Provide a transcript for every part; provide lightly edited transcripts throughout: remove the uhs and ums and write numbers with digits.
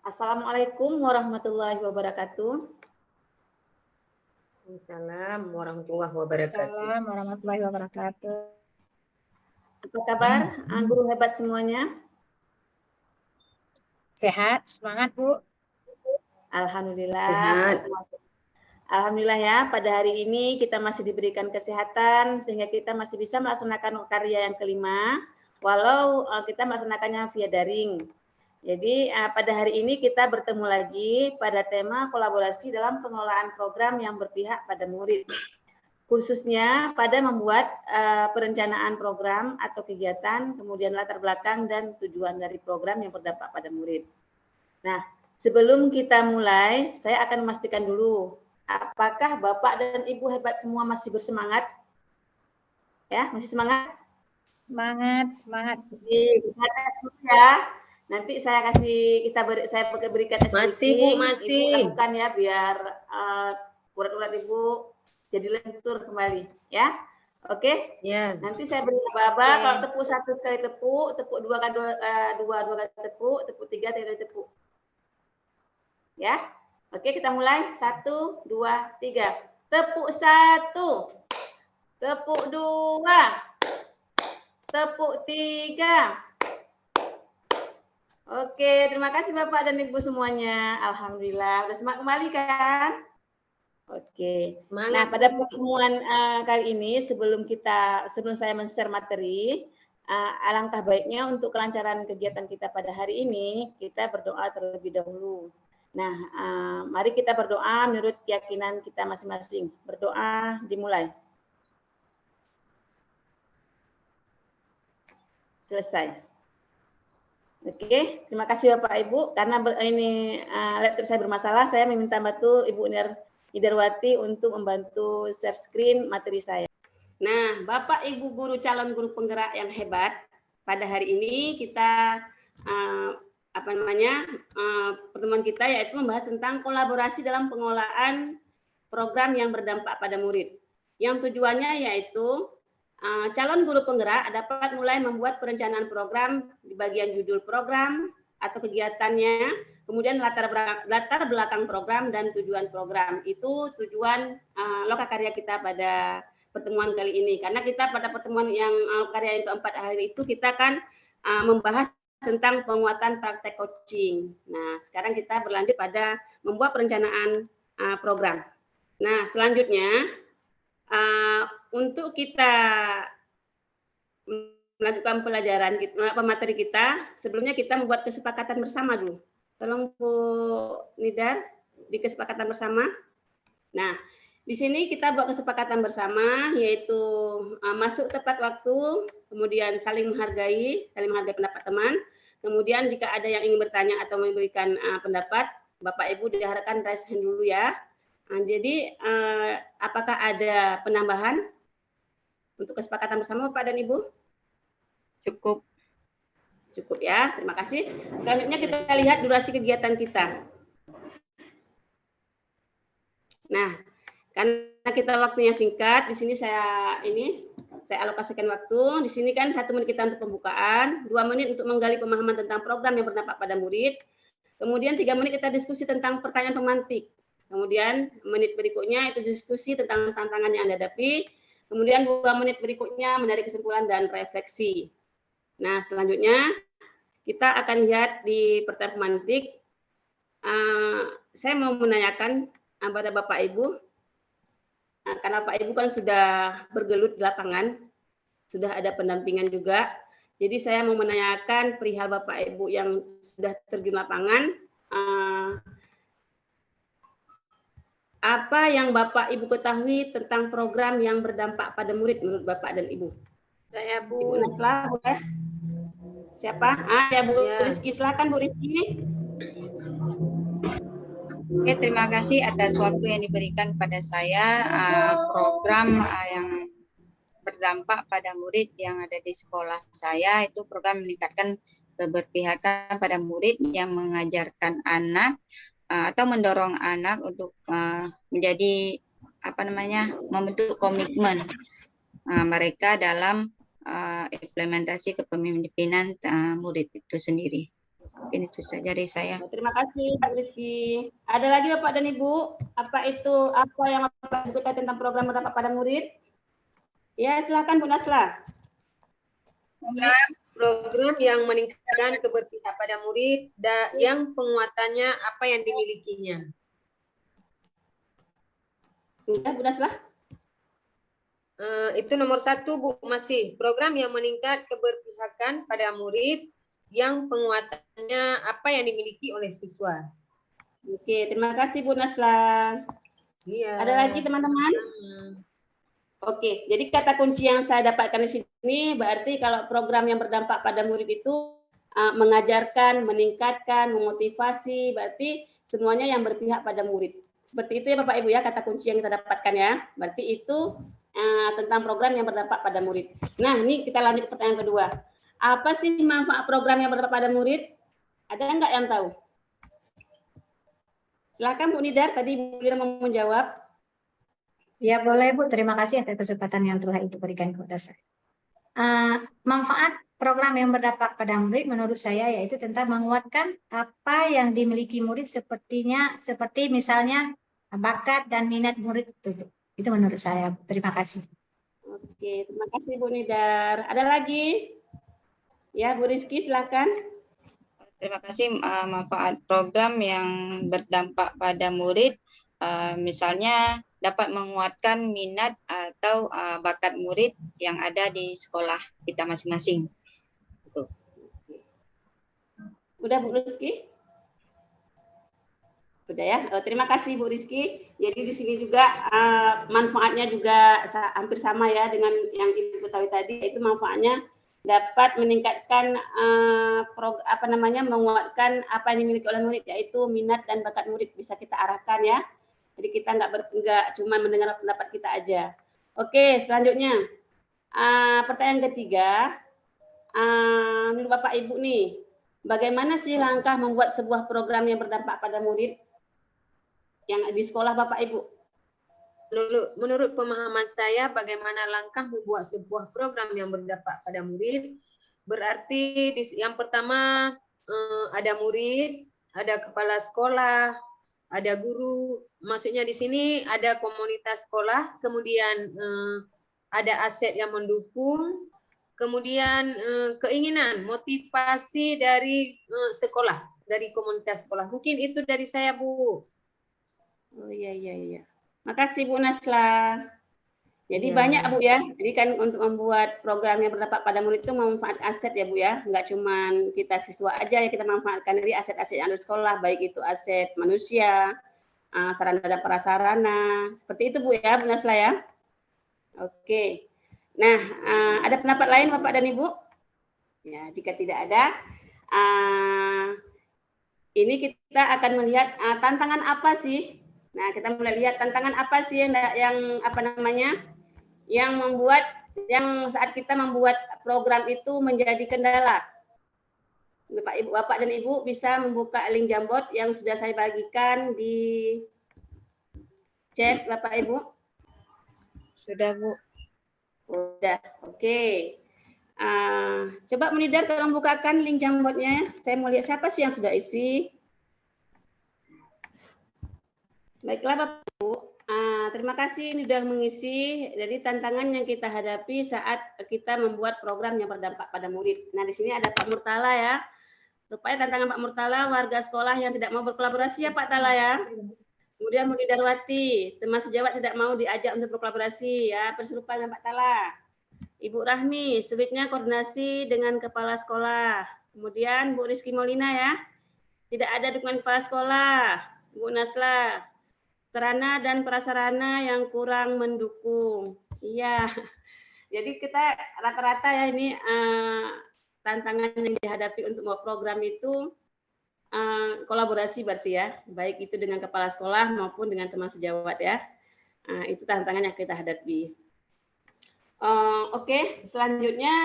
Assalamualaikum warahmatullahi wabarakatuh. Waalaikumsalam warahmatullahi wabarakatuh. Waalaikumsalam warahmatullahi wabarakatuh. Apa kabar guru hebat semuanya? Sehat, semangat Bu. Alhamdulillah. Sehat. Alhamdulillah ya, pada hari ini kita masih diberikan kesehatan sehingga kita masih bisa melaksanakan karya yang kelima, walau kita melaksanakannya via daring. Jadi pada hari ini kita bertemu lagi pada tema kolaborasi dalam pengelolaan program yang berpihak pada murid. Khususnya pada membuat perencanaan program atau kegiatan, kemudian latar belakang dan tujuan dari program yang berdampak pada murid. Nah, sebelum kita mulai, saya akan memastikan dulu, apakah Bapak dan Ibu hebat semua masih bersemangat? Ya, masih semangat? Semangat, semangat. Kita tes dulu ya. Nanti saya saya berikan SPP. Masih Bu, masih. Ibu lakukan ya biar urat-urat Ibu jadi lentur kembali ya. Oke? Ya. Nanti saya beri aba-aba, kalau tepuk 1 sekali tepuk 2 kali tepuk 3 kali tepuk. Ya. Oke, kita mulai. 1 2 3. Tepuk 1. Tepuk 2. Tepuk 3. Oke, terima kasih Bapak dan Ibu semuanya. Alhamdulillah, udah semangat kembali kan? Oke. Semangat. Nah, pada pertemuan kali ini sebelum saya men-share materi, alangkah baiknya untuk kelancaran kegiatan kita pada hari ini, kita berdoa terlebih dahulu. Nah, mari kita berdoa menurut keyakinan kita masing-masing. Berdoa dimulai. Selesai. Oke, terima kasih Bapak Ibu. Karena ini laptop saya bermasalah, saya meminta bantu Ibu Nidarwati untuk membantu share screen materi saya. Nah, Bapak Ibu guru calon guru penggerak yang hebat, pada hari ini kita pertemuan kita yaitu membahas tentang kolaborasi dalam pengelolaan program yang berdampak pada murid. Yang tujuannya yaitu calon guru penggerak dapat mulai membuat perencanaan program di bagian judul program atau kegiatannya, kemudian latar belakang program dan tujuan program. Itu tujuan lokakarya kita pada pertemuan kali ini. Karena kita pada pertemuan yang karya yang keempat hari itu kita akan membahas tentang penguatan praktek coaching. Nah, sekarang kita berlanjut pada membuat perencanaan program. Nah, selanjutnya untuk kita melakukan pelajaran materi kita, sebelumnya kita membuat kesepakatan bersama dulu. Tolong Bu Nidar di kesepakatan bersama. Nah, di sini kita buat kesepakatan bersama yaitu masuk tepat waktu, kemudian saling menghargai pendapat teman. Kemudian jika ada yang ingin bertanya atau memberikan pendapat, Bapak Ibu diharapkan raise hand dulu ya. Nah, jadi apakah ada penambahan untuk kesepakatan bersama Bapak dan Ibu? Cukup. Cukup ya, terima kasih. Selanjutnya kita lihat durasi kegiatan kita. Nah, karena kita waktunya singkat, di sini saya alokasikan waktu. Di sini kan 1 menit kita untuk pembukaan, 2 menit untuk menggali pemahaman tentang program yang berdampak pada murid. Kemudian 3 menit kita diskusi tentang pertanyaan pemantik. Kemudian menit berikutnya itu diskusi tentang tantangan yang Anda hadapi. Kemudian 2 menit berikutnya menarik kesimpulan dan refleksi. Nah, selanjutnya kita akan lihat di pertanyaan pemantik. Saya mau menanyakan kepada Bapak Ibu, karena Bapak Ibu kan sudah bergelut di lapangan, sudah ada pendampingan juga. Jadi saya mau menanyakan perihal Bapak Ibu yang sudah terjun lapangan, apa yang Bapak Ibu ketahui tentang program yang berdampak pada murid menurut Bapak dan Ibu? Saya Bu. Ibu Nasla, boleh? Siapa? Ya Bu Rizky, silakan Bu Rizky. Oke, terima kasih atas waktu yang diberikan kepada saya. Program yang berdampak pada murid yang ada di sekolah saya itu program meningkatkan keberpihakan pada murid yang mengajarkan anak atau mendorong anak untuk menjadi membentuk komitmen mereka dalam implementasi kepemimpinan murid itu sendiri. Ini itu saja dari saya. Terima kasih Bu Rizky. Ada lagi Bapak dan Ibu? Apa yang Bapak Ibu ketahui tentang program berdampak pada murid? Ya, silakan Bu Nasla. Program yang meningkatkan keberpihakan pada murid yang penguatannya apa yang dimilikinya. Sudah Bu Nasla? Itu nomor 1 Bu, masih program yang meningkat keberpihakan pada murid yang penguatannya apa yang dimiliki oleh siswa. Oke, terima kasih Bu Nasla. Iya. Ada lagi teman-teman? Oke, jadi kata kunci yang saya dapatkan di sini berarti kalau program yang berdampak pada murid itu mengajarkan, meningkatkan, memotivasi, berarti semuanya yang berpihak pada murid. Seperti itu ya Bapak Ibu ya kata kunci yang kita dapatkan ya. Berarti itu tentang program yang berdampak pada murid. Nah, ini kita lanjut ke pertanyaan kedua. Apa sih manfaat program yang berdampak pada murid? Ada nggak yang tahu? Silakan Bu Nidar, tadi Bu Nidar mau menjawab. Ya boleh Bu, terima kasih atas kesempatan yang telah Ibu berikan kepada saya. Manfaat program yang berdampak pada murid menurut saya yaitu tentang menguatkan apa yang dimiliki murid seperti misalnya bakat dan minat murid itu menurut saya. Terima kasih. Oke, terima kasih Bu Nidar. Ada lagi? Ya, Bu Rizky silakan. Terima kasih. Manfaat program yang berdampak pada murid misalnya dapat menguatkan minat atau bakat murid yang ada di sekolah kita masing-masing. Udah Bu Rizky? Udah ya. Terima kasih Bu Rizky. Jadi di sini juga manfaatnya juga hampir sama ya dengan yang Ibu ketahui tadi, yaitu manfaatnya dapat meningkatkan menguatkan apa yang dimiliki oleh murid, yaitu minat dan bakat murid bisa kita arahkan ya. Jadi kita nggak cuma mendengar pendapat kita aja. Oke, selanjutnya pertanyaan ketiga, menurut Bapak Ibu nih, bagaimana sih langkah membuat sebuah program yang berdampak pada murid yang di sekolah Bapak Ibu? Menurut pemahaman saya, bagaimana langkah membuat sebuah program yang berdampak pada murid? Berarti yang pertama ada murid, ada kepala sekolah, ada guru. Maksudnya di sini ada komunitas sekolah, kemudian ada aset yang mendukung, kemudian keinginan, motivasi dari sekolah, dari komunitas sekolah. Mungkin itu dari saya, Bu. Oh iya. Makasih Bu Nasla. Jadi Ya. banyak Bu ya. Jadi kan untuk membuat program yang berdampak pada murid itu memanfaatkan aset ya Bu ya. Enggak cuma kita siswa aja yang kita manfaatkan, dari aset-aset yang ada di sekolah, baik itu aset manusia, sarana dan prasarana. Seperti itu Bu ya, Bu Nasla ya. Oke. Nah, ada pendapat lain Bapak dan Ibu? Ya, jika tidak ada, ini kita akan melihat tantangan apa sih. Nah, kita mulai lihat tantangan apa sih yang membuat saat kita membuat program itu menjadi kendala. Bapak dan Ibu bisa membuka link Jamboard yang sudah saya bagikan di chat Bapak Ibu. Sudah Bu. Udah, oke. Coba Munidar tolong bukakan link Jamboardnya. Saya mau lihat siapa sih yang sudah isi. Baiklah Bapak Ibu, terima kasih ini sudah mengisi. Jadi tantangan yang kita hadapi saat kita membuat program yang berdampak pada murid. Nah di sini ada Pak Murtala ya. Rupanya tantangan Pak Murtala, warga sekolah yang tidak mau berkolaborasi ya Pak Tala ya. Kemudian Munidarwati, teman sejawat tidak mau diajak untuk berkolaborasi ya, perserupa dengan Pak Tala. Ibu Rahmi, sulitnya koordinasi dengan kepala sekolah. Kemudian Bu Rizky Molina ya, tidak ada dukungan kepala sekolah. Bu Nasla, sarana dan prasarana yang kurang mendukung. Iya, jadi kita rata-rata ya ini tantangan yang dihadapi untuk mau program itu kolaborasi berarti ya, baik itu dengan kepala sekolah maupun dengan teman sejawat ya. Itu tantangan yang kita hadapi. Oke, selanjutnya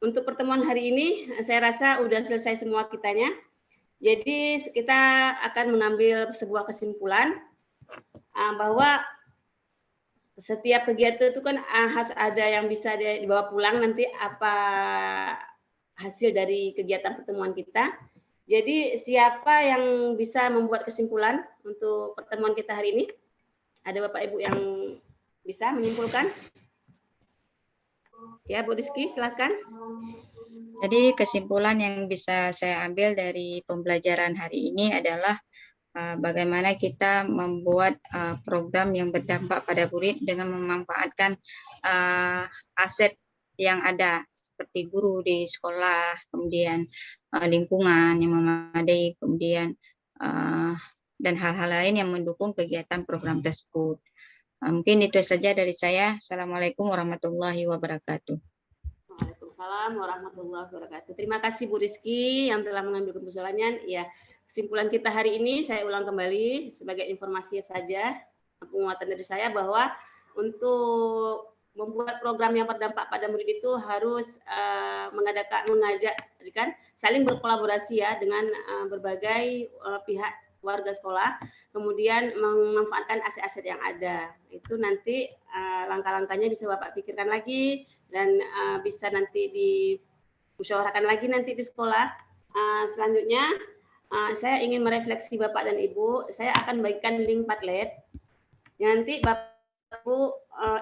untuk pertemuan hari ini saya rasa udah selesai semua kitanya. Jadi kita akan mengambil sebuah kesimpulan bahwa setiap kegiatan itu kan harus ada yang bisa dibawa pulang nanti apa hasil dari kegiatan pertemuan kita. Jadi siapa yang bisa membuat kesimpulan untuk pertemuan kita hari ini? Ada Bapak Ibu yang bisa menyimpulkan? Ya, Bu Rizky, silakan. Jadi kesimpulan yang bisa saya ambil dari pembelajaran hari ini adalah bagaimana kita membuat program yang berdampak pada murid dengan memanfaatkan aset yang ada seperti guru di sekolah, kemudian lingkungan yang memadai, kemudian dan hal-hal lain yang mendukung kegiatan program tersebut. Mungkin itu saja dari saya. Assalamualaikum warahmatullahi wabarakatuh. Waalaikumsalam warahmatullahi wabarakatuh. Terima kasih Bu Rizky yang telah mengambil kesimpulannya. Ya, kesimpulan kita hari ini saya ulang kembali sebagai informasi saja, penguatan dari saya bahwa untuk membuat program yang berdampak pada murid itu harus mengajak kan saling berkolaborasi ya dengan berbagai pihak warga sekolah, kemudian memanfaatkan aset-aset yang ada. Itu nanti langkah-langkahnya bisa Bapak pikirkan lagi dan bisa nanti dimusyawarahkan lagi nanti di sekolah. Selanjutnya saya ingin merefleksi Bapak dan Ibu. Saya akan bagikan link Padlet. Nanti Bapak Ibu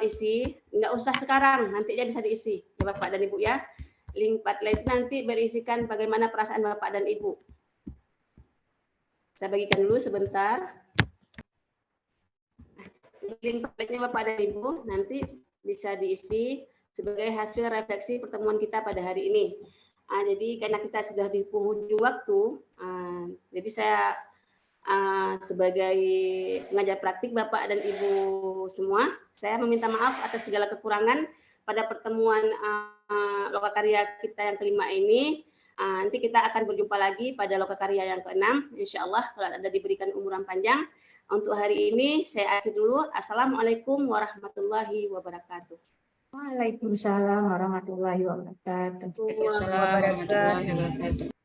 isi, nggak usah sekarang, nanti aja bisa diisi ya Bapak dan Ibu ya. Link Padlet nanti berisikan bagaimana perasaan Bapak dan Ibu. Saya bagikan dulu sebentar. Link Padletnya Bapak dan Ibu nanti bisa diisi sebagai hasil refleksi pertemuan kita pada hari ini. Jadi karena kita sudah di penghujung waktu, jadi saya sebagai pengajar praktik Bapak dan Ibu semua, saya meminta maaf atas segala kekurangan pada pertemuan lokakarya kita yang kelima ini. Nanti kita akan berjumpa lagi pada lokakarya yang ke-6, insya Allah kalau ada diberikan umuran panjang. Untuk hari ini saya akhiri dulu. Assalamualaikum warahmatullahi wabarakatuh. Waalaikumsalam warahmatullahi wabarakatuh. Waalaikumsalam warahmatullahi wabarakatuh.